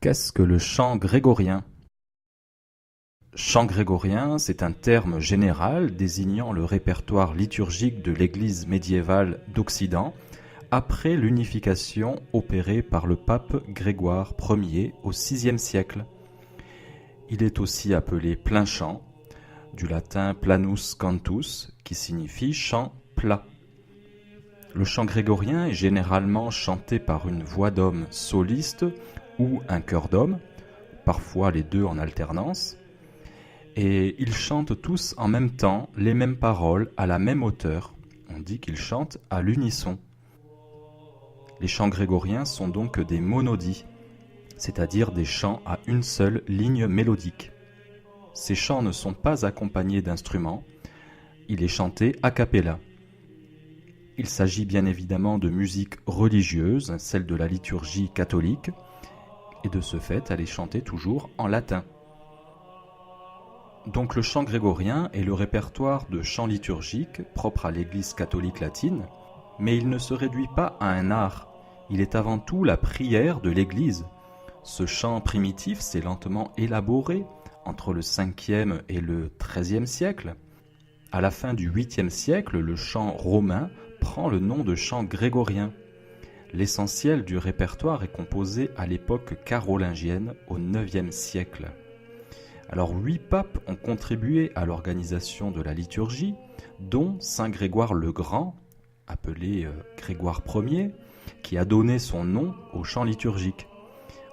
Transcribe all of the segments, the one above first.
Qu'est-ce que le chant grégorien? Chant grégorien, c'est un terme général désignant le répertoire liturgique de l'Église médiévale d'Occident après l'unification opérée par le pape Grégoire Ier au VIe siècle. Il est aussi appelé plein chant, du latin planus cantus, qui signifie chant plat. Le chant grégorien est généralement chanté par une voix d'homme soliste ou un chœur d'homme, parfois les deux en alternance, et ils chantent tous en même temps les mêmes paroles à la même hauteur. On dit qu'ils chantent à l'unisson. Les chants grégoriens sont donc des monodies, c'est-à-dire des chants à une seule ligne mélodique. Ces chants ne sont pas accompagnés d'instruments, il est chanté a cappella. Il s'agit bien évidemment de musique religieuse, celle de la liturgie catholique, et de ce fait, elle est chantée toujours en latin. Donc le chant grégorien est le répertoire de chants liturgiques propre à l'Église catholique latine, mais il ne se réduit pas à un art, il est avant tout la prière de l'Église. Ce chant primitif s'est lentement élaboré entre le 5e et le 13e siècle. À la fin du 8e siècle, le chant romain prend le nom de chant grégorien. L'essentiel du répertoire est composé à l'époque carolingienne au 9e siècle. Alors 8 papes ont contribué à l'organisation de la liturgie, dont Saint Grégoire le Grand, appelé Grégoire Ier, qui a donné son nom au chant liturgique.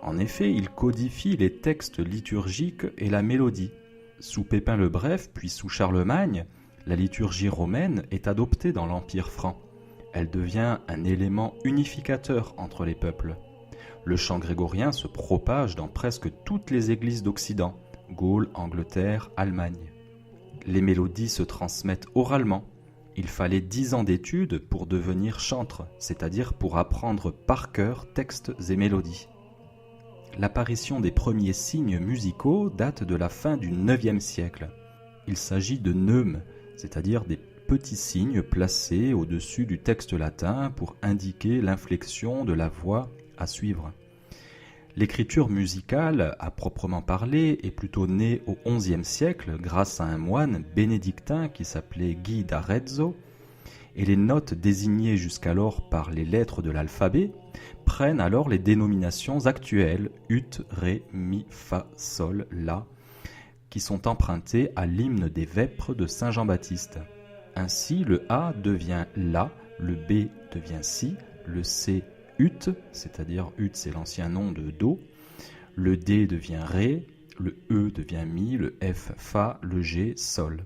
En effet, il codifie les textes liturgiques et la mélodie. Sous Pépin le Bref, puis sous Charlemagne, la liturgie romaine est adoptée dans l'Empire franc. Elle devient un élément unificateur entre les peuples. Le chant grégorien se propage dans presque toutes les églises d'Occident, Gaule, Angleterre, Allemagne. Les mélodies se transmettent oralement. Il fallait 10 ans d'études pour devenir chantre, c'est-à-dire pour apprendre par cœur textes et mélodies. L'apparition des premiers signes musicaux date de la fin du 9e siècle. Il s'agit de neumes, c'est-à-dire des petits signes placés au-dessus du texte latin pour indiquer l'inflexion de la voix à suivre. L'écriture musicale, à proprement parler, est plutôt née au XIe siècle grâce à un moine bénédictin qui s'appelait Guy d'Arezzo, et les notes désignées jusqu'alors par les lettres de l'alphabet prennent alors les dénominations actuelles ut, ré, mi, fa, sol, la, qui sont empruntées à l'hymne des Vêpres de Saint Jean-Baptiste. Ainsi, le A devient La, le B devient Si, le C ut, c'est-à-dire ut c'est l'ancien nom de Do, le D devient Ré, le E devient Mi, le F Fa, le G Sol.